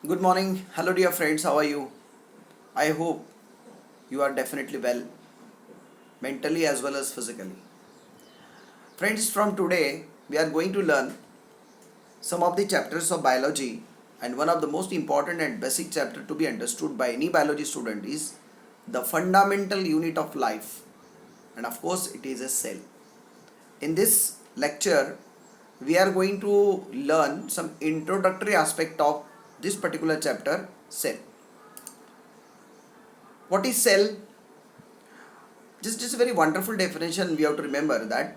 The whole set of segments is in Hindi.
Good morning. Hello, dear friends. How are you? I hope you are definitely well, mentally as well as physically. Friends, from today, we are going to learn some of the chapters of biology, and one of the most important and basic chapter to be understood by any biology student is the fundamental unit of life, and of course, it is a cell. In this lecture, we are going to learn some introductory aspect of this particular chapter, cell. What is cell? Just a very wonderful definition. We have to remember that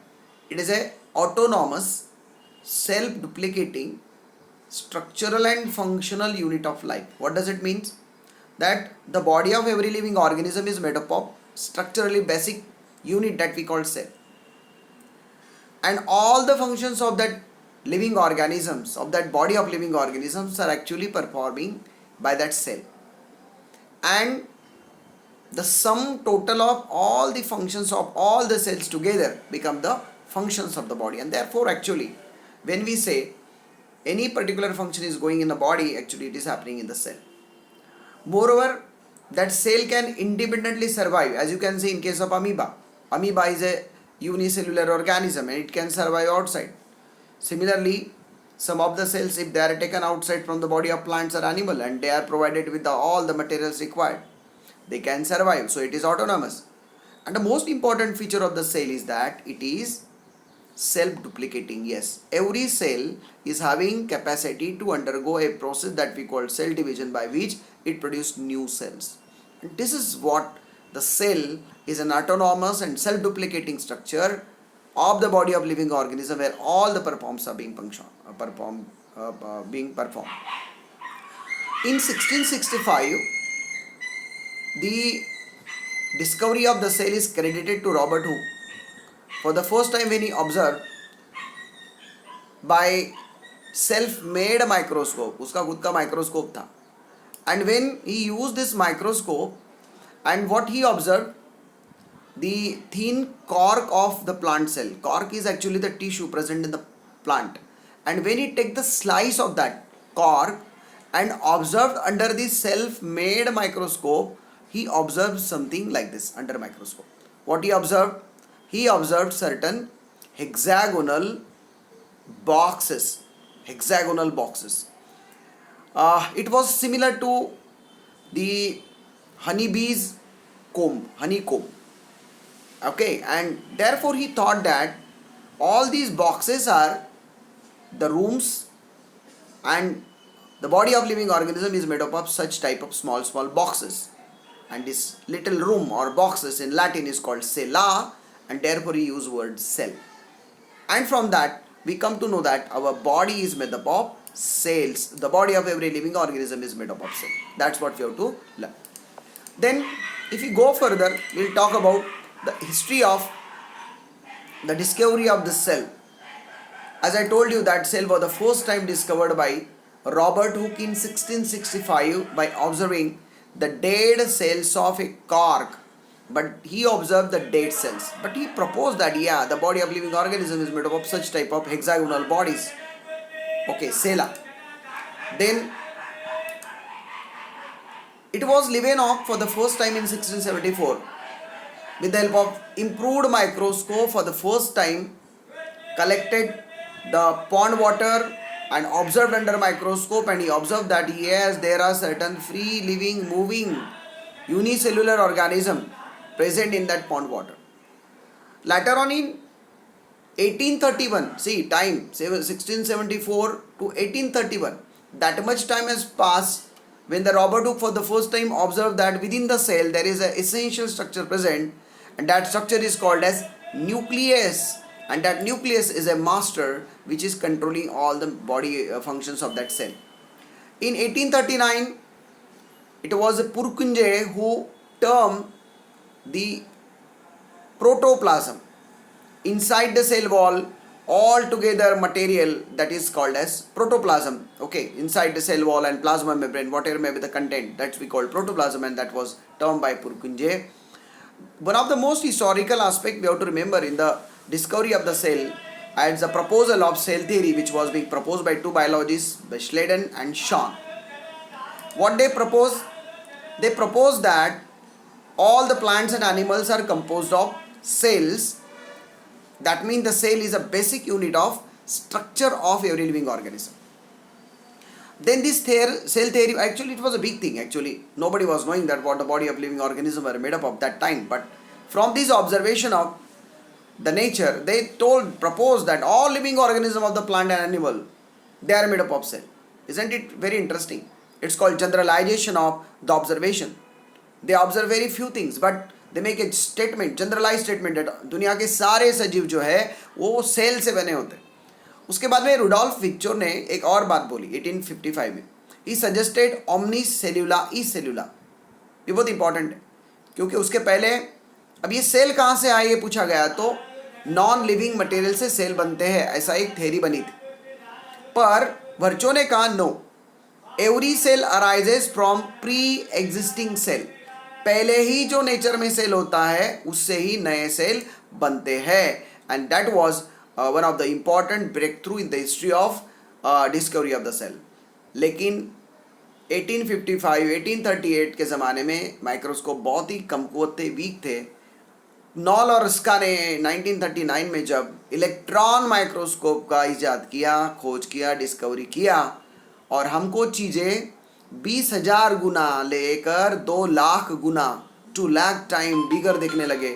it is a autonomous, self-duplicating, structural and functional unit of life. What does it mean? That the body of every living organism is made up of structurally basic unit that we call cell, and all the functions of that living organisms, of that body of living organisms, are actually performing by that cell, and the sum total of all the functions of all the cells together become the functions of the body. And therefore, actually, when we say any particular function is going in the body, actually it is happening in the cell. Moreover, that cell can independently survive, as you can see in case of amoeba. Amoeba is a unicellular organism and it can survive outside. Similarly, some of the cells, if they are taken outside from the body of plants or animal and they are provided with all the materials required, they can survive. So it is autonomous. And the most important feature of the cell is that it is self-duplicating. Yes, every cell is having capacity to undergo a process that we call cell division, by which it produces new cells. And this is what the cell is: an autonomous and self-duplicating structure of the body of living organism where all the performs are being performed. In 1665, the discovery of the cell is credited to Robert Hooke. For the first time, when he observed by self-made microscope, उसका खुद का microscope था, and when he used this microscope, and what he observed, the thin cork of the plant cell. Cork is actually the tissue present in the plant, and when he take the slice of that cork and observed under the self-made microscope, he observed something like this under microscope. What he observed? He observed certain hexagonal boxes. Hexagonal boxes. It was similar to the honeybee's honeycomb. Okay, and therefore he thought that all these boxes are the rooms, and the body of living organism is made up of such type of small boxes, and this little room or boxes in Latin is called cella, and therefore he used word cell. And from that we come to know that our body is made up of cells. The body of every living organism is made up of cells. That's what we have to learn. Then if we go further, we'll talk about the history of the discovery of the cell. As I told you, that cell was the first time discovered by Robert Hooke in 1665 by observing the dead cells of a cork. But he observed the dead cells. But he proposed that the body of living organism is made up of such type of hexagonal bodies. Okay, cella. Then it was Leeuwenhoek for the first time in 1674, with the help of improved microscope, for the first time collected the pond water and observed under microscope, and he observed that yes, there are certain free living moving unicellular organism present in that pond water. Later on in 1831, see time, 1674 to 1831, that much time has passed when the Robert Hooke for the first time observed that within the cell there is an essential structure present, and that structure is called as nucleus, and that nucleus is a master which is controlling all the body functions of that cell. In 1839, it was Purkinje who termed the protoplasm inside the cell wall all together material that is called as protoplasm. Okay, inside the cell wall and plasma membrane, whatever may be the content, that's we call protoplasm, and that was termed by Purkinje. One of the most historical aspect we have to remember in the discovery of the cell as the proposal of cell theory, which was being proposed by two biologists, by Schleiden and Schwann. what they propose that all the plants and animals are composed of cells. That means the cell is a basic unit of structure of every living organism. Then this cell theory, actually it was a big thing. Actually nobody was knowing that what the body of living organism were made up of that time, but from this observation of the nature, they proposed that all living organism of the plant and animal, they are made up of cell. Isn't it very interesting? It's called generalization of the observation. They observe very few things, but they make a statement, generalized statement that दुनिया के सारे सजीव जो है वो सेल से बने होते हैं. उसके बाद में रुडोल्फ विक्चर ने एक और बात बोली 1855 में. ही सजेस्टेड ओमनी सेल्यूला ई सेल्यूला. ये बहुत इंपॉर्टेंट है क्योंकि उसके पहले अब ये सेल कहाँ से आए ये पूछा गया तो नॉन लिविंग मटेरियल से सेल बनते हैं, ऐसा एक थ्योरी बनी थी. पर वर्चो ने कहा no, every cell arises from pre existing cell. पहले ही जो नेचर में सेल होता है उससे ही नए सेल बनते हैं. And that was one of the important breakthrough in the history of discovery of the cell. लेकिन 1855 1838 के ज़माने में माइक्रोस्कोप बहुत ही कमकुवत थे, वीक थे. नॉल और स्का ने 1939 में जब इलेक्ट्रॉन माइक्रोस्कोप का इजाद किया, खोज किया, डिस्कवरी किया और हमको चीज़ें 20,000 गुना लेकर 2 लाख गुना 2 लाख टाइम बिगर देखने लगे,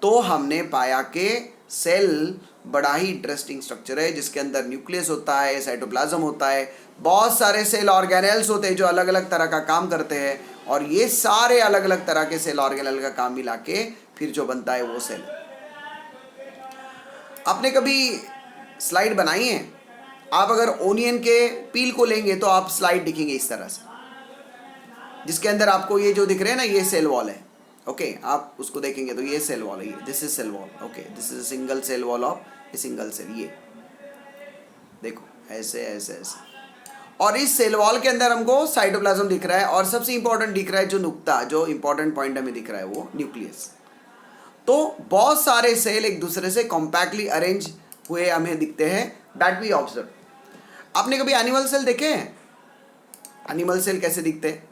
तो हमने पाया कि सेल बड़ा ही इंटरेस्टिंग स्ट्रक्चर है जिसके अंदर न्यूक्लियस होता है, साइटोप्लाज्म होता है, बहुत सारे सेल ऑर्गेनेल्स होते हैं जो अलग अलग तरह का काम करते हैं और ये सारे अलग अलग तरह के सेल ऑर्गेनेल का काम मिला के फिर जो बनता है वो सेल. आपने कभी स्लाइड बनाई है? आप अगर ओनियन के पील को लेंगे तो आप स्लाइड दिखेंगे इस तरह से, जिसके अंदर आपको ये जो दिख रहे हैं ना ये सेल वॉल है. ओके आप उसको देखेंगे तो ये सेल वॉल है, ये this is cell wall. Okay this is single cell wall of a single cell. ये देखो ऐसे ऐसे ऐसे. और इस सेल वॉल के अंदर हमको साइटोप्लाज्म दिख रहा है और सबसे इंपॉर्टेंट दिख रहा है जो नुक्ता, जो इंपॉर्टेंट पॉइंट हमें दिख रहा है वो न्यूक्लियस. तो बहुत सारे सेल एक दूसरे से कॉम्पैक्टली अरेंज हुए हमें दिखते हैं. That we observe. आपने कभी एनिमल सेल देखे हैं? एनिमल सेल कैसे दिखते हैं?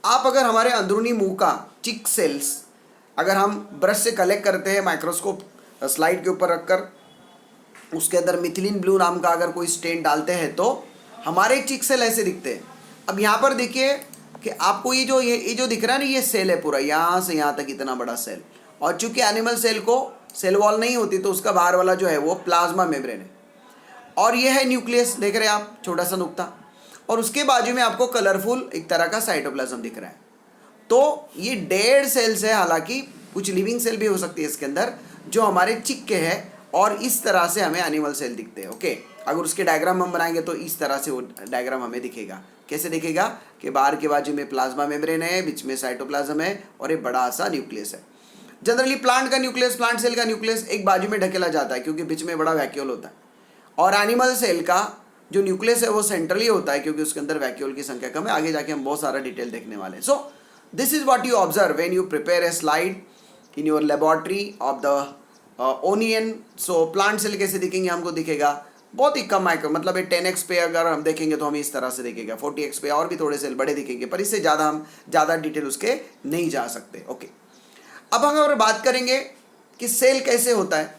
आप अगर हमारे अंदरूनी मुंह का चिक सेल्स अगर हम ब्रश से कलेक्ट करते हैं, माइक्रोस्कोप स्लाइड के ऊपर रखकर उसके अंदर मिथिलीन ब्लू नाम का अगर कोई स्टेन डालते हैं तो हमारे चिक सेल ऐसे दिखते हैं. अब यहाँ पर देखिए कि आपको ये जो दिख रहा है ना ये सेल है पूरा, यहाँ से यहाँ तक इतना बड़ा सेल. और चूंकि एनिमल सेल को सेल वॉल नहीं होती तो उसका बाहर वाला जो है वो प्लाज्मा मेम्ब्रेन है. और ये है न्यूक्लियस, देख रहे हैं आप, छोटा सा नुक्ता. और उसके बाजू में आपको कलरफुल एक तरह का साइटोप्लाज्म दिख रहा है. तो ये डेड सेल्स है, हालांकि कुछ लिविंग सेल भी हो सकती है इसके अंदर जो हमारे चिक के है और इस तरह से हमें एनिमल सेल दिखते हैं. ओके अगर उसके डायग्राम हम बनाएंगे तो इस तरह से वो डायग्राम हमें दिखेगा. कैसे दिखेगा कि बाहर के बाजू में प्लाज्मा मेम्ब्रेन है, बीच में साइटोप्लाज्म है और एक बड़ा सा न्यूक्लियस है. जनरली प्लांट का न्यूक्लियस, प्लांट सेल का न्यूक्लियस एक बाजू में ढकेला जाता है क्योंकि बीच में बड़ा वैक्यूल होता है. और एनिमल सेल का जो न्यूक्लियस है वो सेंट्रली होता है क्योंकि उसके अंदर वैक्यूल की संख्या कम है. आगे जाके हम बहुत सारा डिटेल देखने वाले हैं. So this is what you observe when you prepare a slide in your laboratory of the onion. So plant cell कैसे दिखेंगे? हमको दिखेगा बहुत ही कम माइक्रो, मतलब 10x पे अगर हम देखेंगे तो हमें इस तरह से दिखेगा, 40x पे और भी थोड़े सेल बड़े दिखेंगे, पर इससे ज़्यादा हम ज़्यादा डिटेल उसके नहीं जा सकते. ओके अब हम अगर बात करेंगे कि सेल कैसे होता है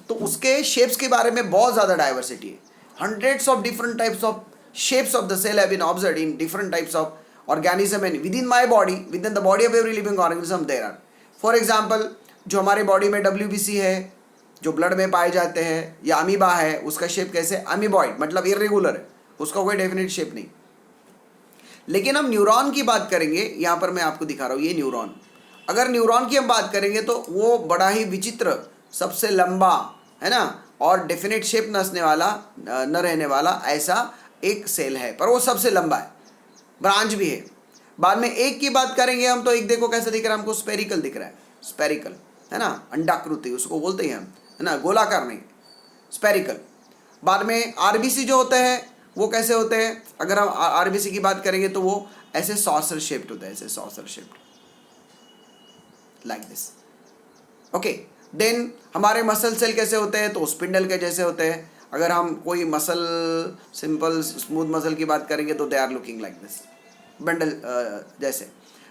तो उसके शेप्स के बारे में बहुत ज़्यादा डाइवर्सिटी है. Hundreds of different types of shapes of the cell have been observed in different types of organism and within my body, within the body of every living organism there are. For example जो हमारे बॉडी में WBC है जो ब्लड में पाए जाते हैं, या अमीबा है, उसका शेप कैसे? अमीबॉइड, मतलब इरेगुलर है, उसका कोई डेफिनेट शेप नहीं. लेकिन हम न्यूरॉन की बात करेंगे, यहाँ पर मैं आपको दिखा रहा हूँ ये न्यूरॉन. अगर न्यूरॉन की हम बात करेंगे तो वो बड़ा ही विचित्र, सबसे लंबा है ना, और डेफिनेट शेप न रहने वाला ऐसा एक सेल है, पर वो सबसे लंबा है, ब्रांच भी है. बाद में एक की बात करेंगे हम तो एक देखो कैसे दिख रहा है हमको, स्पेरिकल दिख रहा है. स्पेरिकल है ना, अंडाकृति उसको बोलते हैं हम, है ना, गोलाकार नहीं, स्पेरिकल. बाद में RBC जो होते हैं वो कैसे होते हैं? अगर हम RBC की बात करेंगे तो वो ऐसे सॉसर शेप्ड होता है, ऐसे saucer shaped like this. Okay then हमारे मसल सेल कैसे होते हैं? तो स्पिंडल के जैसे होते हैं. अगर हम कोई मसल, सिंपल स्मूथ मसल की बात करेंगे तो they are looking like this. Bundle जैसे।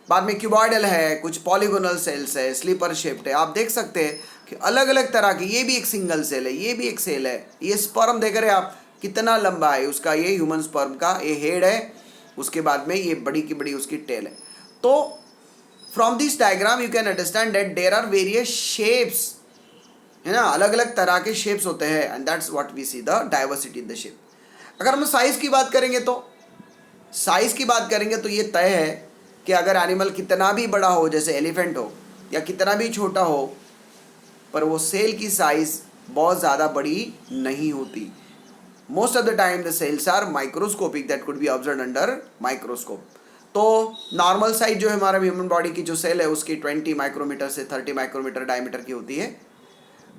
बाद में क्यूबॉइडल है, कुछ पॉलीगोनल सेल्स है, स्लीपर शेप्ड है। आप देख सकते हैं कि अलग अलग तरह की, ये भी एक सिंगल सेल है, ये भी एक सेल है। ये स्पर्म देख रहे हैं आप कितना लंबा है उसका, ये ह्यूमन स्पर्म का ये हेड है, उसके बाद में ये बड़ी की बड़ी उसकी टेल है। तो from this diagram you can understand that there are various shapes, है ना, अलग अलग तरह के शेप्स होते हैं, and that's what we see the diversity in the shape. अगर हम साइज की बात करेंगे तो ये तय है कि अगर एनिमल कितना भी बड़ा हो, जैसे एलिफेंट हो या कितना भी छोटा हो, पर वो सेल की साइज बहुत ज़्यादा बड़ी नहीं होती। Most of the time the cells are microscopic that could be observe under microscope. तो नॉर्मल साइज जो है हमारा ह्यूमन बॉडी की जो सेल है उसकी 20 माइक्रोमीटर से 30 माइक्रोमीटर डायमीटर की होती है।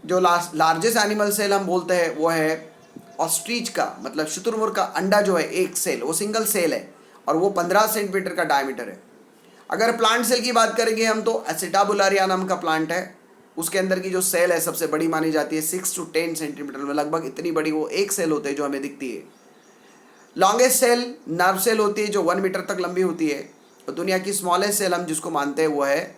जो लार्जेस्ट एनिमल सेल हम बोलते हैं वो है ऑस्ट्रिच का, मतलब शुतुरमुर्ग का अंडा जो है एक सेल, वो सिंगल सेल है और वो 15 सेंटीमीटर का डायमीटर है। अगर प्लांट सेल की बात करेंगे हम तो एसिटाबुलारिया नाम का प्लांट है, उसके अंदर की जो सेल है सबसे बड़ी मानी जाती है, 6 to 10 सेंटीमीटर में, लगभग इतनी बड़ी वो एक सेल होती है जो हमें दिखती है। लॉन्गेस्ट सेल नर्व सेल होती है जो 1 मीटर तक लंबी होती है। और दुनिया की स्मॉलेस्ट सेल हम जिसको मानते हैं वो है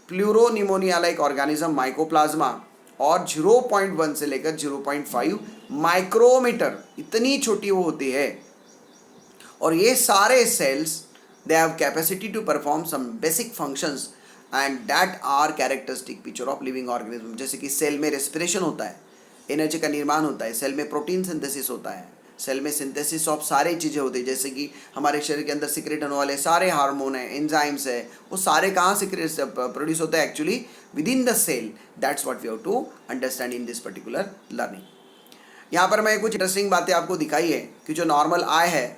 प्लूरोनिमोनिया लाइक ऑर्गेनिज्म माइकोप्लाज्मा, और 0.1 से लेकर 0.5 माइक्रोमीटर इतनी छोटी वो होती है। और ये सारे cells they have capacity to perform some basic functions and that are characteristic feature of living organism. जैसे कि सेल में रेस्पिरेशन होता है, एनर्जी का निर्माण होता है, सेल में प्रोटीन सिंथेसिस होता है, सेल में सिंथेसिस ऑफ सारी चीज़ें होती है, जैसे कि हमारे शरीर के अंदर सिक्रेट होने वाले सारे हार्मोन हैं, एंजाइम्स है, वो सारे कहाँ सिक्रेट प्रोड्यूस होते हैं actually within the cell. That's what we have to understand in this particular learning. यहाँ पर मैं कुछ इंटरेस्टिंग बातें आपको दिखाई है कि जो नॉर्मल आई है,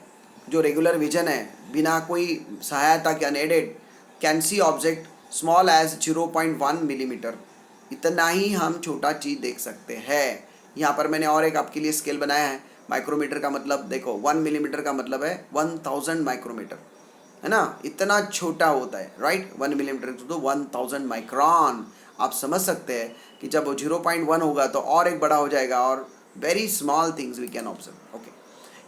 जो रेगुलर विजन है, बिना कोई सहायता के unaided can see object small as 0.1 millimetre, इतना ही हम छोटा चीज़ देख सकते हैं। यहाँ पर मैंने और एक आपके लिए स्केल बनाया है। माइक्रोमीटर का मतलब देखो, 1 मिलीमीटर का मतलब है 1000 माइक्रोमीटर, है ना, इतना छोटा होता है, राइट। 1 मिलीमीटर तो 1000 माइक्रॉन। आप समझ सकते हैं कि जब वो 0.1 होगा तो और एक बड़ा हो जाएगा, और very small things we can observe. Okay,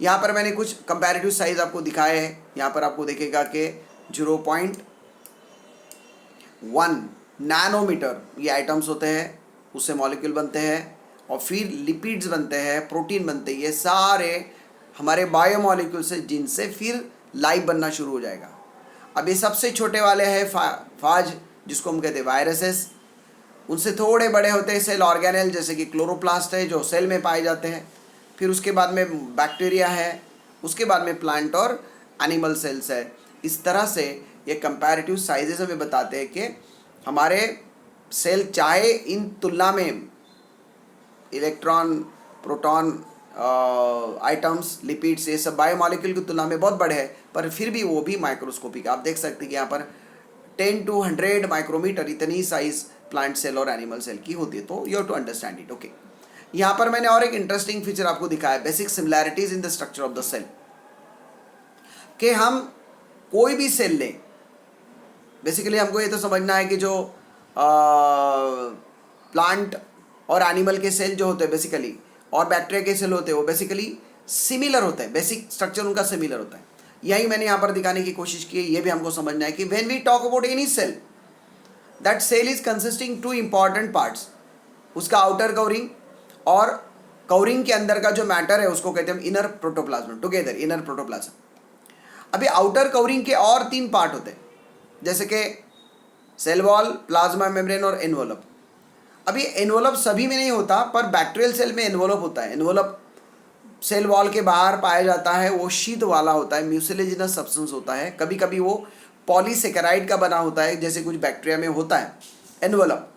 यहाँ पर मैंने कुछ कंपैरेटिव साइज आपको दिखाए हैं। यहाँ पर आपको देखेगा कि 0.1 नैनोमीटर ये आइटम्स होते हैं, उससे मॉलिक्यूल बनते हैं, और फिर लिपिड्स बनते हैं, प्रोटीन बनते हैं, ये सारे हमारे बायोमॉलिक्यूल से, जिनसे फिर लाइफ बनना शुरू हो जाएगा। अब ये सबसे छोटे वाले हैं फाज, जिसको हम कहते हैं वायरसेस। उनसे थोड़े बड़े होते हैं सेल ऑर्गेनेल, जैसे कि क्लोरोप्लास्ट है जो सेल में पाए जाते हैं। फिर उसके बाद में बैक्टीरिया है, उसके बाद में प्लांट और एनिमल सेल्स है। इस तरह से ये कंपैरेटिव साइजेस हमें बताते हैं कि हमारे सेल चाहे इन तुलना में इलेक्ट्रॉन, प्रोटॉन, आइटम्स, लिपिड्स, ये सब बायोमॉलिक्यूल की तुलना में बहुत बड़े हैं, पर फिर भी वो भी माइक्रोस्कोपिक। आप देख सकते हैं कि यहाँ पर 10 to 100 माइक्रोमीटर इतनी साइज प्लांट सेल और एनिमल सेल की होती है। तो you have to understand it. Okay, यहाँ पर मैंने और एक इंटरेस्टिंग फीचर आपको दिखाया, basic similarities in the structure of the cell. कि हम कोई भी सेल लें, बेसिकली हमको ये तो समझना है कि जो प्लांट और एनिमल के सेल जो होते हैं बेसिकली, और बैक्टीरिया के सेल होते हैं, वो बेसिकली सिमिलर होते हैं, बेसिक स्ट्रक्चर उनका सिमिलर होता है। यही मैंने यहाँ पर दिखाने की कोशिश की है। ये भी हमको समझना है कि when we talk about any cell, that cell is consisting 2 important parts, उसका आउटर कवरिंग, और कवरिंग के अंदर का जो मैटर है उसको कहते हैं inner protoplasm, together inner protoplasm. अभी आउटर कवरिंग के और 3 पार्ट होते हैं, जैसे कि सेल वॉल, प्लाज्मा मेम्ब्रेन और एनवलप। अभी एनवलप सभी में नहीं होता, पर बैक्टीरियल सेल में एनवलप होता है। एनवलप सेल वॉल के बाहर पाया जाता है, वो शीत वाला होता है, म्यूसिलेजिनस सब्सटेंस होता है, कभी कभी वो पॉलीसेकेराइड का बना होता है, जैसे कुछ बैक्टीरिया में होता है एनवलप।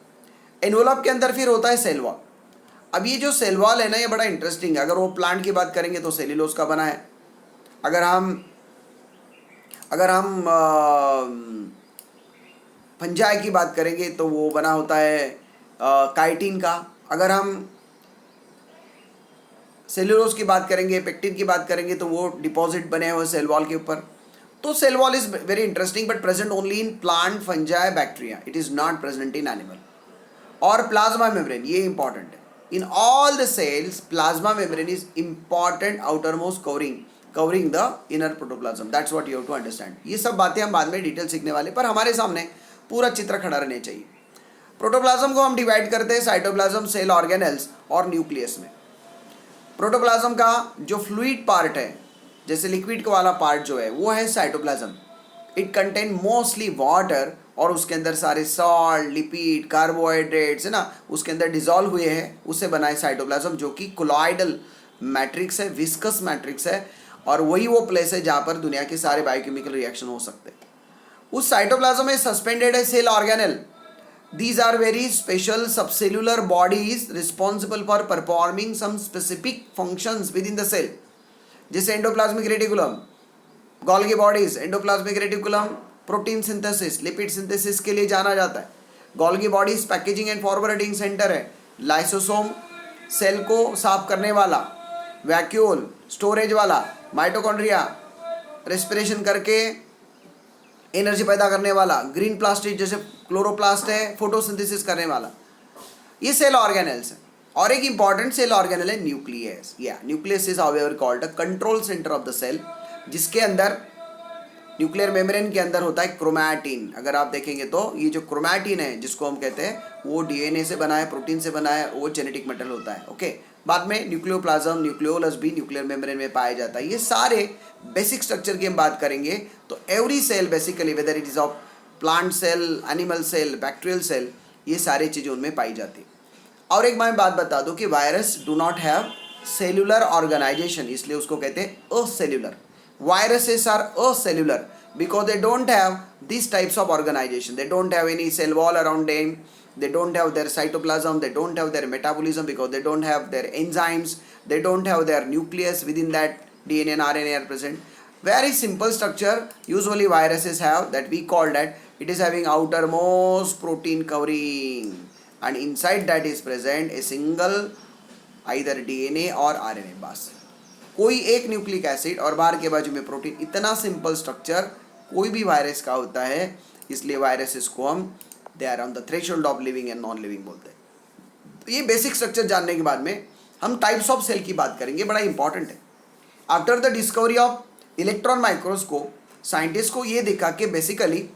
एनवलप के अंदर फिर होता है सेल वॉल। अब ये जो सेल वॉल है ना, ये बड़ा इंटरेस्टिंग है। अगर वो प्लांट की बात करेंगे तो सेल्यूलोज का बना है। अगर हम फंजाई की बात करेंगे तो वो बना होता है काइटिन का। अगर हम सेल्यूलोज की बात करेंगे, पेक्टिन की बात करेंगे, तो वो डिपॉजिट बने हुए सेल वॉल के ऊपर। तो cell wall is very interesting, but present only in plant, fungi, bacteria. It is not present in animal. और प्लाज्मा मेम्ब्रेन, ये इंपॉर्टेंट है। In all the cells plasma membrane is important outermost covering, covering the inner protoplasm. That's what you have to understand. ये सब बातें हम बाद में डिटेल सीखने वाले, पर हमारे सामने पूरा चित्र खड़ा रहना चाहिए. प्रोटोप्लाज्म को हम डिवाइड करते हैं साइटोप्लाज्म, सेल ऑर्गेनेल्स और न्यूक्लियस में. प्रोटोप्लाज्म का जो फ्लूइड पार्ट है, जैसे लिक्विड वाला पार्ट जो है वो है cytoplasm. It contain mostly water, और उसके अंदर सारे सॉल्ट, लिपिड, कार्बोहाइड्रेट्स है ना, उसके अंदर डिजॉल्व हुए हैं, उससे बना है साइटोप्लाज्म, जो कि कोलॉइडल मैट्रिक्स है, विस्कस मैट्रिक्स है, और वही वो प्लेस है जहाँ पर दुनिया के सारे बायोकेमिकल रिएक्शन हो सकते हैं. उस साइटोप्लाज्म में सस्पेंडेड है cell organelle. These are very special subcellular bodies responsible for performing some specific functions within the cell. जैसे endoplasmic reticulum, Golgi bodies, endoplasmic reticulum protein synthesis, lipid synthesis के लिए जाना जाता है. Golgi bodies packaging and forwarding centre है. लाइसोसोम सेल को साफ करने वाला, वैक्यूल स्टोरेज वाला, माइटोकॉन्ड्रिया रेस्पिरेशन करके एनर्जी पैदा करने वाला, ग्रीन प्लास्टिड जैसे क्लोरोप्लास्ट है फोटोसिंथेसिस करने वाला. ये सेल ऑर्गेनेल्स है. और एक इंपॉर्टेंट सेल ऑर्गेनेल है न्यूक्लियस. या nucleus is however called a control centre of the cell, जिसके अंदर न्यूक्लियर मेम्ब्रेन के अंदर होता है क्रोमैटिन. अगर आप देखेंगे तो ये जो क्रोमैटिन है जिसको हम कहते हैं, वो डीएनए से बना है, प्रोटीन से बना है, वो जेनेटिक मेटल होता है. ओके, बाद में न्यूक्लियोप्लाज्म, न्यूक्लियोलस भी न्यूक्लियर मेम्ब्रेन में पाया जाता है. ये सारे बेसिक स्ट्रक्चर की हम बात करेंगे तो every cell basically, whether it is of plant cell, animal cell, bacterial cell, ये सारी चीज़ें उनमें पाई जाती है. और एक मैं बात बता दूं कि virus do not have cellular organisation, इसलिए उसको कहते हैं acellular. Viruses are acellular because they don't have these types of organization. They don't have any cell wall around them. They don't have their cytoplasm. They don't have their metabolism because they don't have their enzymes. They don't have their nucleus within that DNA and RNA are present. Very simple structure usually viruses have, that we call that it is having outermost protein covering, and inside that is present a single either DNA or RNA. बस कोई एक न्यूक्लिक एसिड और बाहर के बाजू में प्रोटीन. इतना सिंपल स्ट्रक्चर कोई भी वायरस का होता है, इसलिए वायरसेस को हम they are on the threshold of living and non living बोलते हैं. तो ये बेसिक स्ट्रक्चर जानने के बाद में हम टाइप्स ऑफ सेल की बात करेंगे, बड़ा इंपॉर्टेंट है. After the discovery of electron microscope, scientist को ये देखा कि बेसिकली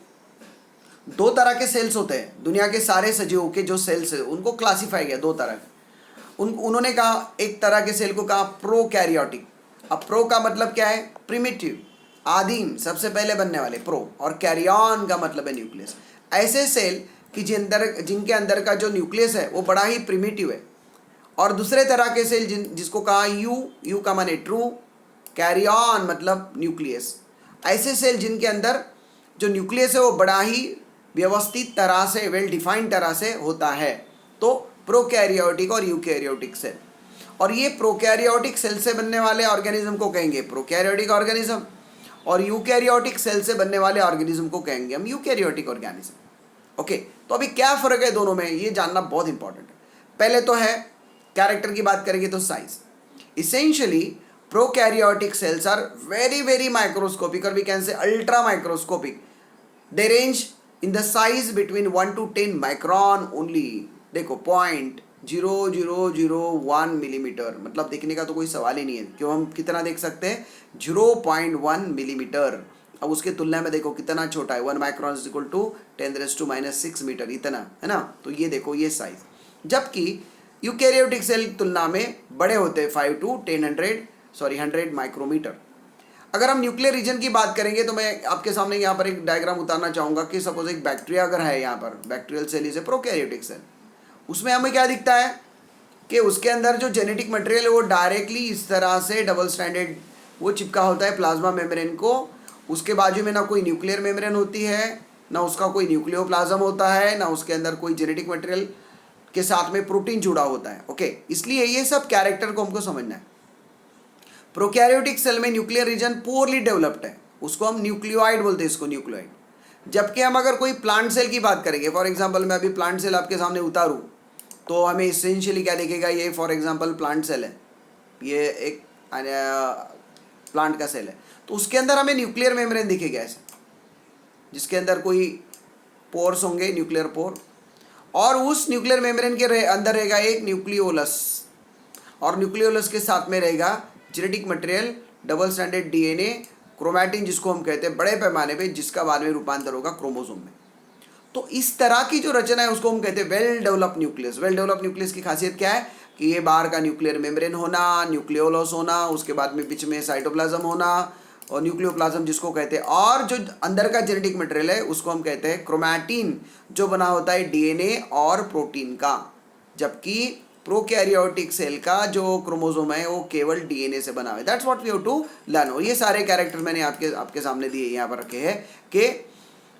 दो तरह के सेल्स होते हैं. दुनिया के सारे सजीवों के जो सेल्स है उनको क्लासीफाई किया दो तरह के. उन्होंने कहा, एक तरह के सेल को कहा प्रोकैरियोटिक. अब प्रो का मतलब क्या है? प्रिमिटिव, आदिम, सबसे पहले बनने वाले, प्रो. और कैरियन का मतलब है न्यूक्लियस. ऐसे सेल कि जिनके अंदर का जो न्यूक्लियस है वो बड़ा ही प्रिमिटिव है. और दूसरे तरह के सेल जिसको कहा यू का माने ट्रू, कैरियन मतलब न्यूक्लियस. ऐसे सेल जिनके अंदर जो न्यूक्लियस है वो बड़ा ही व्यवस्थित तरह से, वेल डिफाइंड तरह से होता है, तो प्रोकैरियोटिक और यूकैरियोटिक सेल. और ये प्रोकैरियोटिक सेल से बनने वाले ऑर्गेनिज्म को कहेंगे प्रोकैरियोटिक ऑर्गेनिज्म, और यूकैरियोटिक सेल से बनने वाले ऑर्गेनिज्म को कहेंगे हम यूकैरियोटिक ऑर्गेनिज्म. ओके, तो अभी क्या फ़र्क है दोनों में, ये जानना बहुत इंपॉर्टेंट है. पहले तो है कैरेक्टर की बात करेंगे तो size. Essentially prokaryotic cells are very very microscopic, और we can say ultra microscopic. They range in the size between 1 to 10 micron only. देखो 0.0001 मिलीमीटर, मतलब देखने का तो कोई सवाल ही नहीं है. क्यों, हम कितना देख सकते हैं? 0.1 मिलीमीटर. अब उसके तुलना में देखो कितना छोटा है, 1 micron is equal to 10⁻⁻⁶ metre, इतना है ना. तो ये देखो ये साइज. जबकि यूकैरियोटिक सेल तुलना में बड़े होते हैं, 5 to 100 माइक्रोमीटर. अगर हम न्यूक्लियर रीजन की बात करेंगे तो मैं आपके सामने यहाँ पर एक डायग्राम उतारना चाहूँगा कि सपोज एक बैक्टीरिया अगर है, यहाँ पर bacterial cell is a prokaryotic cell. उसमें हमें क्या दिखता है कि उसके अंदर जो जेनेटिक मटेरियल है वो डायरेक्टली इस तरह से डबल स्टैंडर्ड वो चिपका होता है प्लाज्मा मेम्ब्रेन को. उसके बाजू में ना कोई न्यूक्लियर मेम्ब्रेन होती है, ना उसका कोई न्यूक्लियोप्लाज्म होता है, ना उसके अंदर कोई जेनेटिक मटेरियल के साथ में प्रोटीन जुड़ा होता है. ओके, इसलिए ये सब कैरेक्टर को हमको समझना है. प्रोकैरियोटिक सेल में न्यूक्लियर रीजन पोरली डेवलप्ड है, उसको हम न्यूक्लियोइड बोलते हैं, इसको न्यूक्लियोइड. जबकि हम अगर कोई प्लांट सेल की बात करेंगे, फॉर एग्जांपल मैं अभी प्लांट सेल आपके सामने उतारूँ तो हमें इसेंशियली क्या दिखेगा? ये फॉर एग्जांपल प्लांट सेल है, ये एक प्लांट का सेल है, तो उसके अंदर हमें न्यूक्लियर मेम्ब्रेन दिखेगा ऐसे, जिसके अंदर कोई पोर्स होंगे, न्यूक्लियर पोर, और उस न्यूक्लियर मेम्ब्रेन के अंदर रहेगा एक न्यूक्लियोलस, और न्यूक्लियोलस के साथ में रहेगा genetic material double stranded DNA chromatin जिसको हम कहते हैं बड़े पैमाने पे, जिसका बाद में रूपांतर होगा क्रोमोसोम में। तो इस तरह की जो रचना है उसको हम कहते हैं well develop nucleus. Well develop nucleus की खासियत क्या है कि ये बाहर का न्यूक्लियर मेम्ब्रेन होना, न्यूक्लियोलस होना, उसके बाद में बीच में साइटोप्लाज्म होना और न्यूक्लियोप्लाज्म जिसको कहते हैं, और जो अंदर का जेनेटिक मटेरियल है उसको हम कहते हैं क्रोमैटिन, जो बना होता है डीएनए और प्रोटीन का। जबकि प्रोकैरियोटिक सेल का जो क्रोमोसोम है वो केवल डीएनए से बना हुआ है। That's what we have to learn. और ये सारे कैरेक्टर मैंने आपके सामने दिए, यहाँ पर रखे हैं कि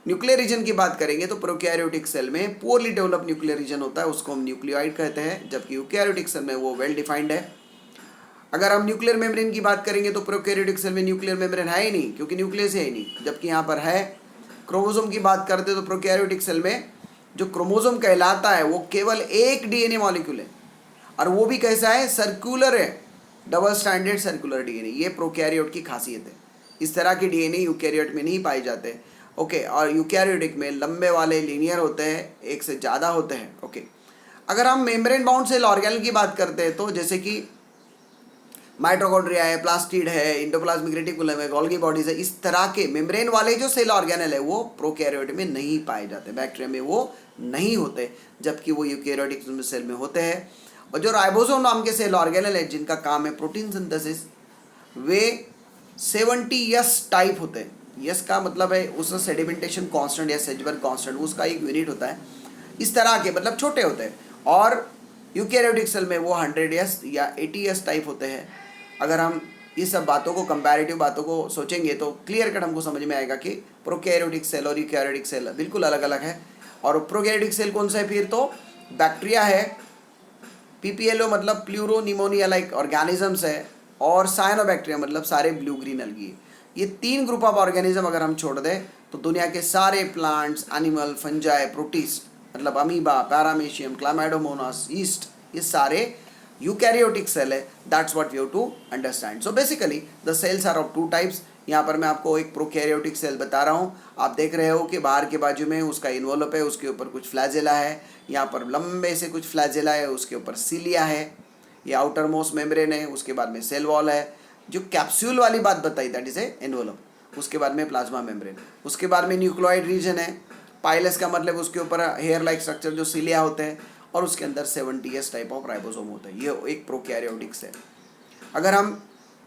न्यूक्लियर रीजन की बात करेंगे तो प्रोकैरियोटिक सेल में पुअरली डेवलप न्यूक्लियर रीजन होता है, उसको हम न्यूक्लियोइड कहते हैं, जबकि यूकैरियोटिक सेल में वो वेल डिफाइंड है। अगर हम न्यूक्लियर मेम्ब्रेन की बात करेंगे तो प्रोकैरियोटिक सेल में न्यूक्लियर मेम्ब्रेन है ही नहीं, क्योंकि न्यूक्लियस है ही नहीं, जबकि यहाँ पर है। क्रोमोसोम की बात करते हैं तो प्रोकैरियोटिक सेल में जो क्रोमोसोम कहलाता है वो केवल एक डीएनए मॉलिक्यूल है, और वो भी कैसा है, सर्कुलर है, डबल स्टैंडर्ड सर्कुलर डीएनए। ये प्रोकैरियोट की खासियत है। इस तरह के डीएनए यूकैरियोट में नहीं पाए जाते। ओके, और यूकैरियोटिक में लंबे वाले लीनियर होते हैं, एक से ज़्यादा होते हैं। ओके, अगर हम मेम्ब्रेन बाउंड सेल ऑर्गेनल की बात करते हैं तो जैसे कि माइटोकॉन्ड्रिया है, प्लास्टिड है, इंडोप्लाज्मिक रेटिकुलम है, गोल्गी बॉडीज है, इस तरह के मेम्ब्रेन वाले जो सेल ऑर्गेनल है वो प्रोकैरियोट में नहीं पाए जाते, बैक्टीरिया में वो नहीं होते, जबकि वो यूकैरियोटिक सेल में होते हैं। और जो राइबोसोम नाम के सेल ऑर्गेनल है जिनका काम है प्रोटीन सिंथेसिस, वे 70S टाइप होते हैं। यस का मतलब है उसका सेडिमेंटेशन कांस्टेंट या सेजबर्ग कांस्टेंट, उसका एक यूनिट होता है। इस तरह के मतलब छोटे होते हैं। और यूकैरियोटिक सेल में वो 100S या 80S टाइप होते हैं। अगर हम ये सब बातों को, कंपैरेटिव बातों को सोचेंगे तो क्लियर कट हमको समझ में आएगा कि प्रोकैरियोटिक सेल और यूकैरियोटिक सेल बिल्कुल अलग अलग है। और प्रोकैरियोटिक सेल कौन सा है फिर, तो बैक्टीरिया है, पीपीएलओ मतलब प्लूरोनिमोनिया लाइक ऑर्गेनिजम्स है, और साइनोबैक्टीरिया मतलब सारे ब्लू ग्रीन अलगी। ये 3 ग्रुप ऑफ ऑर्गेनिज्म अगर हम छोड़ दें तो दुनिया के सारे प्लांट्स, एनिमल, फंजाई, प्रोटिस्ट मतलब अमीबा, पैरामीशियम, क्लामाइडोमोनास, ईस्ट, ये सारे यूकैरियोटिक सेल है। That's what you have to understand. So basically the cells are of 2 types. यहाँ पर मैं आपको एक प्रोकैरियोटिक सेल बता रहा हूँ। आप देख रहे हो कि बाहर के बाजू में उसका इन्वोलप है, उसके ऊपर कुछ फ्लैजेला है, यहाँ पर लंबे से कुछ फ्लैजेला है, उसके ऊपर सीलिया है, ये आउटर मोस्ट मेम्ब्रेन है, उसके बाद में सेल वॉल है, जो कैप्सूल वाली बात बताई दैट इज ए एनवलप, उसके बाद में प्लाज्मा मेम्ब्रेन, उसके बाद में न्यूक्लियोइड रीजन है, पाइलस का मतलब उसके ऊपर हेयर लाइक स्ट्रक्चर जो सीलिया होते हैं, और उसके अंदर 70S टाइप ऑफ राइबोसोम होता है। ये एक प्रोकैरियोटिक सेल। अगर हम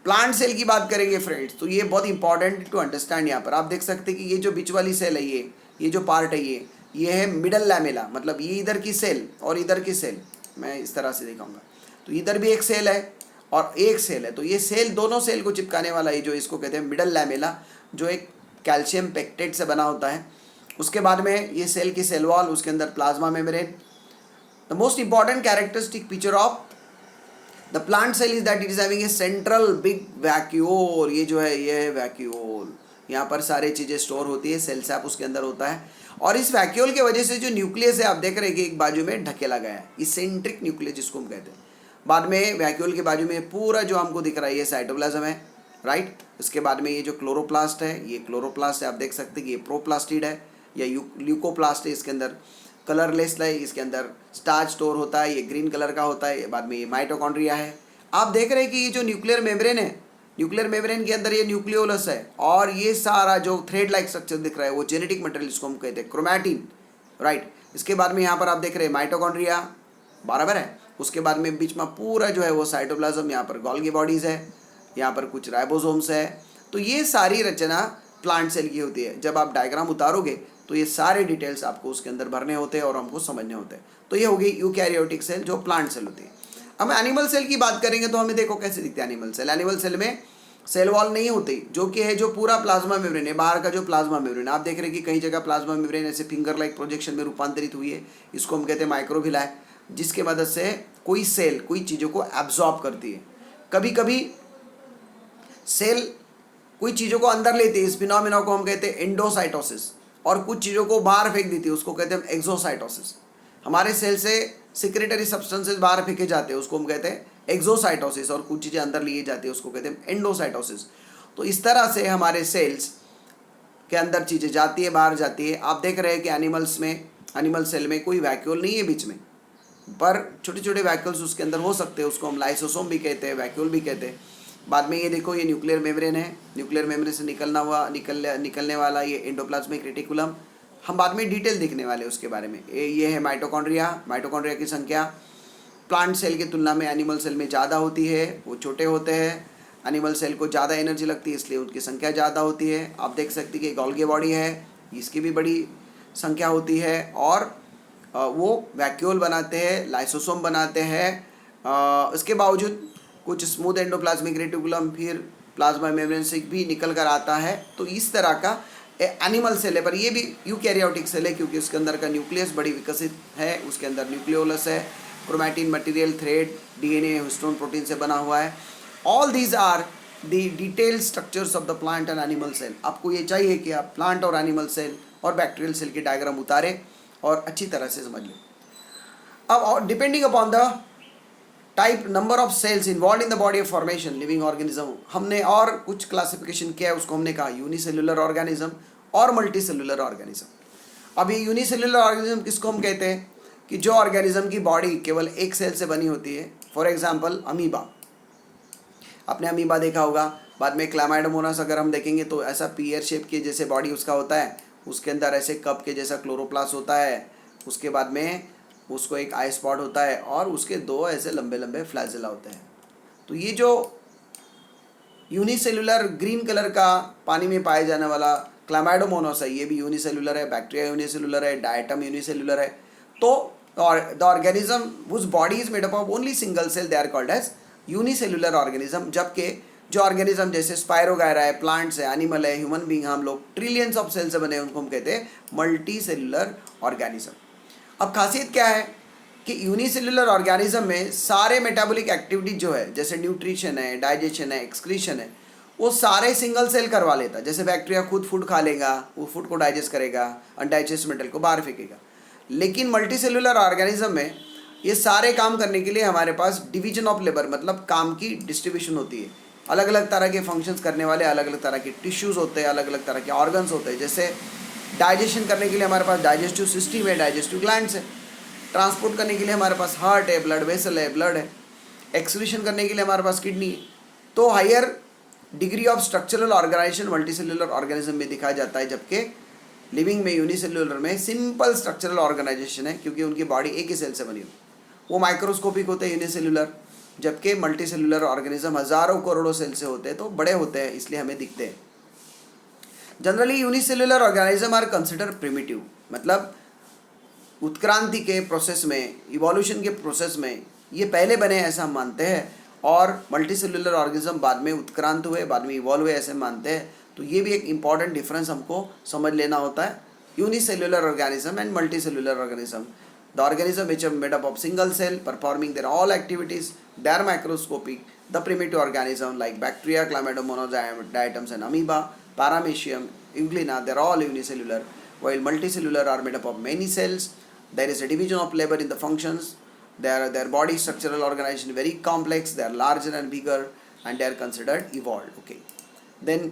प्लांट सेल की बात करेंगे फ्रेंड्स तो ये बहुत इंपॉर्टेंट टू अंडरस्टैंड। यहाँ पर आप देख सकते हैं कि ये जो बीच वाली सेल है, ये जो पार्ट है, ये है मिडल लैमेला, मतलब ये इधर की सेल और इधर की सेल, मैं इस तरह से दिखाऊंगा। तो इधर भी एक सेल है और एक सेल है, तो ये सेल दोनों सेल को चिपकाने वाला है जो इसको कहते हैं मिडल लैमेला, जो एक कैल्शियम पेक्टेट से बना होता है। उसके बाद में ये सेल की सेल वॉल, उसके अंदर plasma membrane. The most important characteristic feature of the plant cell is that it is having a central big vacuole. ये जो है ये है वैक्यूल, यहाँ पर सारी चीज़ें स्टोर होती है, सेल सैप उसके अंदर होता है। और इस वैक्यूल की वजह से जो न्यूक्लियस है आप देख रहे हैं कि एक बाजू में ढकेला गया है, इसेंट्रिक न्यूक्लियस जिसको हम कहते हैं। बाद में वैक्यूल के बाजू में पूरा जो हमको दिख रहा है ये साइटोप्लाज्म है, राइट। उसके बाद में ये जो क्लोरोप्लास्ट है, ये क्लोरोप्लास्ट है, आप देख सकते हैं कि ये प्रोप्लास्टिड है या ल्यूकोप्लास्ट है। इसके अंदर कलरलेस है, इसके अंदर स्टार्च स्टोर होता है, ये ग्रीन कलर का होता है। बाद में ये माइटोकॉन्ड्रिया है। आप देख रहे हैं कि ये जो न्यूक्लियर मेम्ब्रेन है, न्यूक्लियर मेम्ब्रेन के अंदर ये न्यूक्लियोलस है, और ये सारा जो थ्रेड लाइक स्ट्रक्चर दिख रहा है वो जेनेटिक मटेरियल जिसको हम कहते हैं क्रोमैटिन, राइट। इसके बाद में यहाँ पर आप देख रहे हैं माइटोकॉन्ड्रिया बराबर है। उसके बाद में बीच में पूरा जो है वो साइटोप्लाज्म, यहाँ पर गोल्गी बॉडीज़ है, यहाँ पर कुछ राइबोसोम्स है। तो ये सारी रचना प्लांट सेल की होती है। जब आप डायग्राम उतारोगे तो ये सारे डिटेल्स आपको उसके अंदर भरने होते हैं और हमको समझने होते हैं। तो ये होगी यूकैरियोटिक सेल जो प्लांट सेल होती है। अब एनिमल सेल की बात करेंगे तो हमें देखो कैसे दिखते हैं एनिमल सेल। एनिमल सेल में सेल वॉल नहीं होती, जो कि है जो पूरा प्लाज्मा मेम्ब्रेन है, बाहर का जो प्लाज्मा मेम्ब्रेन। आप देख रहे हैं कि कई जगह प्लाज्मा मेम्ब्रेन ऐसे फिंगर लाइक प्रोजेक्शन में रूपांतरित हुई है, इसको हम कहते हैं माइक्रोविलाई, जिसके मदद से कोई सेल कोई चीज़ों को एब्जॉर्ब करती है। कभी कभी सेल कोई चीज़ों को अंदर लेती है, इस फिनोमेना को हम कहते हैं एंडोसाइटोसिस, और कुछ चीज़ों को बाहर फेंक देती है, उसको कहते हैं एक्सोसाइटोसिस। हमारे सेल से सिक्रेटरी सब्सटेंसेस बाहर फेंके जाते हैं, उसको हम कहते हैं एक्सोसाइटोसिस, और कुछ चीज़ें अंदर लिए जाती है, उसको कहते हैं एंडोसाइटोसिस। तो इस तरह से हमारे सेल्स के अंदर चीज़ें जाती है, बाहर जाती है। आप देख रहे हैं कि एनिमल सेल में कोई वैक्यूल नहीं है बीच में, पर छोटे छोटे वैक्यूल्स उसके अंदर हो सकते हैं, उसको हम लाइसोसोम भी कहते हैं, वैक्यूल भी कहते हैं। बाद में ये देखो, ये न्यूक्लियर मेम्ब्रेन है, न्यूक्लियर मेम्ब्रेन से निकलने वाला ये एंडोप्लाज्मिक रेटिकुलम। हम बाद में डिटेल देखने वाले उसके बारे में। ये है माइटोकॉन्ड्रिया। माइटोकॉन्ड्रिया की संख्या प्लांट सेल की तुलना में एनिमल सेल में ज़्यादा होती है, वो छोटे होते हैं। एनिमल सेल को ज़्यादा एनर्जी लगती है, इसलिए उनकी संख्या ज़्यादा होती है। आप देख सकते हैं कि गोल्गी बॉडी है, इसकी भी बड़ी संख्या होती है। और वो वैक्यूल बनाते हैं, लाइसोसोम बनाते हैं। इसके बावजूद कुछ स्मूथ एंडोप्लाज्मिक रेटिकुलम फिर प्लाज्मा मेम्ब्रेन से भी निकल कर आता है। तो इस तरह का एनिमल सेल है, पर ये भी यूकैरियोटिक सेल है क्योंकि उसके अंदर का न्यूक्लियस बड़ी विकसित है। उसके अंदर न्यूक्लियोलस है, chromatin material, thread, DNA, histone protein से बना हुआ है। All these are the detailed structures of the plant and animal cell. आपको ये चाहिए कि आप प्लांट और एनिमल सेल और बैक्टीरियल सेल की डायग्राम उतारें और अच्छी तरह से समझ लें। अब depending upon the type number of cells involve in the body of formation living organism, हमने और कुछ क्लासिफिकेशन किया है, उसको हमने कहा यूनिसेल्युलर ऑर्गेनिज्म और मल्टीसेल्युलर ऑर्गेनिज्म। अब ये यूनिसेल्युलर ऑर्गेनिज्म किसको हम कहते हैं कि जो ऑर्गेनिज्म की बॉडी केवल एक सेल से बनी होती है। फॉर एग्जांपल अमीबा, आपने अमीबा देखा होगा। बाद में क्लामाइडोमोनास अगर हम देखेंगे तो ऐसा पीयर शेप के जैसे बॉडी उसका होता है, उसके अंदर ऐसे कप के जैसा क्लोरोप्लास्ट होता है। उसके बाद में उसको एक आई स्पॉट होता है और उसके दो ऐसे लंबे लंबे फ्लैजेला होते हैं। तो ये जो यूनिसेल्युलर ग्रीन कलर का पानी में पाए जाने वाला क्लामाइडोमोनास है, ये भी यूनिसेल्युलर है। बैक्टीरिया यूनिसेल्युलर है, डायटम यूनिसेल्युलर है। तो the organism whose body is made up of only single cell, they are called as unicellular organism. जबकि जो ऑर्गेनिज्म जैसे स्पायरोगायरा है, प्लांट्स है, एनिमल है, ह्यूमन बींग, हम लोग ट्रिलियंस ऑफ सेल से बने, उनको हम कहते हैं मल्टी सेल्युलर ऑर्गेनिज्म। अब खासियत क्या है कि यूनिसेल्युलर ऑर्गेनिज्म में सारे मेटाबॉलिक एक्टिविटी जो है, जैसे न्यूट्रिशन है, डाइजेशन है, एक्सक्रीशन है, वो सारे सिंगल सेल करवा लेता है। जैसे बैक्टीरिया खुद फूड खा लेगा, वो फूड को डाइजेस्ट करेगा, अनडाइजेस्ट मेटल को बाहर फेंकेगा। लेकिन मल्टी सेल्युलर ऑर्गेनिज्म में ये सारे काम करने के लिए हमारे पास डिवीजन ऑफ लेबर, मतलब काम की डिस्ट्रीब्यूशन होती है। अलग अलग तरह के फंक्शंस करने वाले अलग अलग तरह के टिश्यूज़ होते हैं, अलग अलग तरह के ऑर्गन्स होते हैं। जैसे डाइजेशन करने के लिए हमारे पास डाइजेस्टिव सिस्टम है, डाइजेस्टिव ग्लैंड्स है। ट्रांसपोर्ट करने के लिए हमारे पास हार्ट है, ब्लड वेसल है, ब्लड है। एक्सक्रीशन करने के लिए हमारे पास किडनी है। तो higher degree of structural organisation multicellular organism में दिखाया जाता है, जबकि लिविंग में यूनिसेल्युलर में सिंपल स्ट्रक्चरल ऑर्गेनाइजेशन है क्योंकि उनकी बॉडी एक ही सेल से बनी हुई। वो माइक्रोस्कोपिक होते हैं यूनिसेल्युलर, जबकि मल्टीसेल्युलर ऑर्गेनिज्म हज़ारों करोड़ों सेल से होते हैं, तो बड़े होते हैं, इसलिए हमें दिखते हैं। Generally unicellular organism are consider primitive, मतलब उत्क्रांति के प्रोसेस में, इवोल्यूशन के प्रोसेस में ये पहले बने ऐसा हम मानते हैं। और मल्टीसेल्युलर ऑर्गेनिज्म बाद में उत्क्रांत हुए, बाद में इवॉल्व हुए ऐसे मानते हैं। तो ये भी एक इंपॉर्टेंट डिफरेंस हमको समझ लेना होता है, unicellular organism and multicellular organism. The organism which are made up of single cell performing their all activities, they are microscopic. The primitive organism like bacteria, chlamydomonas, diatoms and amoeba, paramecium, euglena, they are all unicellular. While multicellular are made up of many cells, there is a division of labor in the functions. Their body structural organization very complex. They are larger and bigger, and they are considered evolved. Okay. Then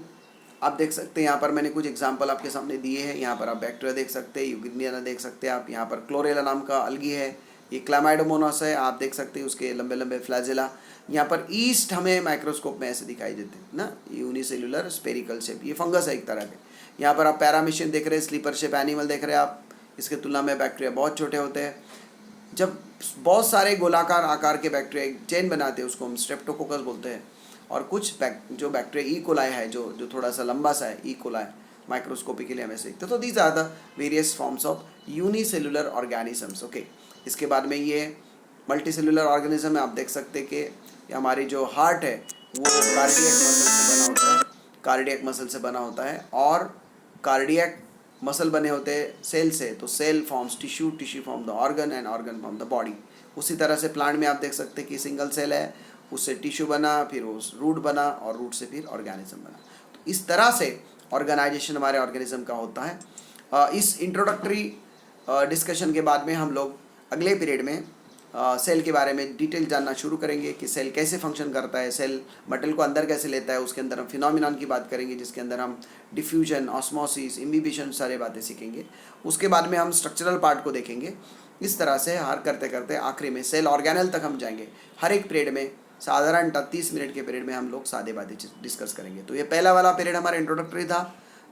आप देख सकते हैं यहाँ पर मैंने कुछ एग्जाम्पल आपके सामने दिए हैं। यहाँ पर आप बैक्टीरिया देख सकते हैं, यूग्लिना देख सकते हैं आप। यहाँ पर क्लोरेला नाम का अलगी है, ये क्लामाइडोमोनास है, आप देख सकते हैं उसके लंबे लंबे फ्लैजेला। यहाँ पर ईस्ट हमें माइक्रोस्कोप में ऐसे दिखाई देते हैं ना, यूनिसेल्युलर स्पेरिकल शेप, ये फंगस है एक तरह के। यहाँ पर आप पैरामीशियम देख रहे हैं, स्लीपर शेप एनिमल देख रहे हैं आप। इसके तुलना में बैक्टीरिया बहुत छोटे होते हैं। जब बहुत सारे गोलाकार आकार के बैक्टीरिया एक चेन बनाते हैं, उसको हम स्ट्रेप्टोकोकस बोलते हैं। और कुछ जो बैक्टीरिया ई कोलाई है, जो थोड़ा सा लंबा सा है, ई कोलाई माइक्रोस्कोपी के लिए हमें सीखते। तो these are the various forms of unicellular organisms. Okay, इसके बाद में ये मल्टीसेल्युलर ऑर्गेनिज्म है। आप देख सकते हैं कि हमारी जो हार्ट है वो कार्डियक मसल से बना होता है, कार्डियक मसल से बना होता है। और कार्डियक मसल बने होते हैं सेल से, तो cell forms tissue, tissue form the organ and organ form the body. उसी तरह से प्लांट में आप देख सकते हैं कि सिंगल सेल है, उससे टिश्यू बना, फिर उस रूट बना, और रूट से फिर ऑर्गेनिज्म बना। तो इस तरह से ऑर्गेनाइजेशन हमारे ऑर्गेनिज्म का होता है। इस इंट्रोडक्टरी डिस्कशन के बाद में हम लोग अगले पीरियड में सेल के बारे में डिटेल जानना शुरू करेंगे कि सेल कैसे फंक्शन करता है, सेल मटेरियल को अंदर कैसे लेता है। उसके अंदर हम फिनोमिनन की बात करेंगे, जिसके अंदर हम डिफ्यूजन, ऑस्मोसिस, इम्बिबिशन सारे बातें सीखेंगे। उसके बाद में हम स्ट्रक्चरल पार्ट को देखेंगे। इस तरह से हर करते करते आखिरी में सेल ऑर्गेनल तक हम जाएंगे। हर एक पीरियड में साधारणतः 30 मिनट के पीरियड में हम लोग सादे बातें डिस्कस करेंगे। तो ये पहला वाला पीरियड हमारा इंट्रोडक्टरी था,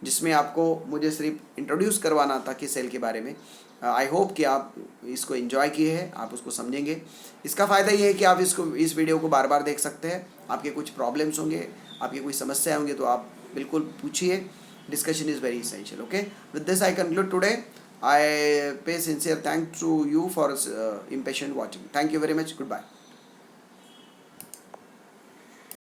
जिसमें आपको मुझे सिर्फ इंट्रोड्यूस करवाना था कि सेल के बारे में। आई होप कि आप इसको एंजॉय किए हैं, आप उसको समझेंगे। इसका फ़ायदा ये है कि आप इस वीडियो को बार बार देख सकते हैं। आपके कुछ प्रॉब्लम्स होंगे, आपकी कोई समस्या होंगे तो आप बिल्कुल पूछिए। Discussion is very essential. Okay, with this I conclude today. I pay sincere thanks to you for impatient watching. Thank you very much. Goodbye.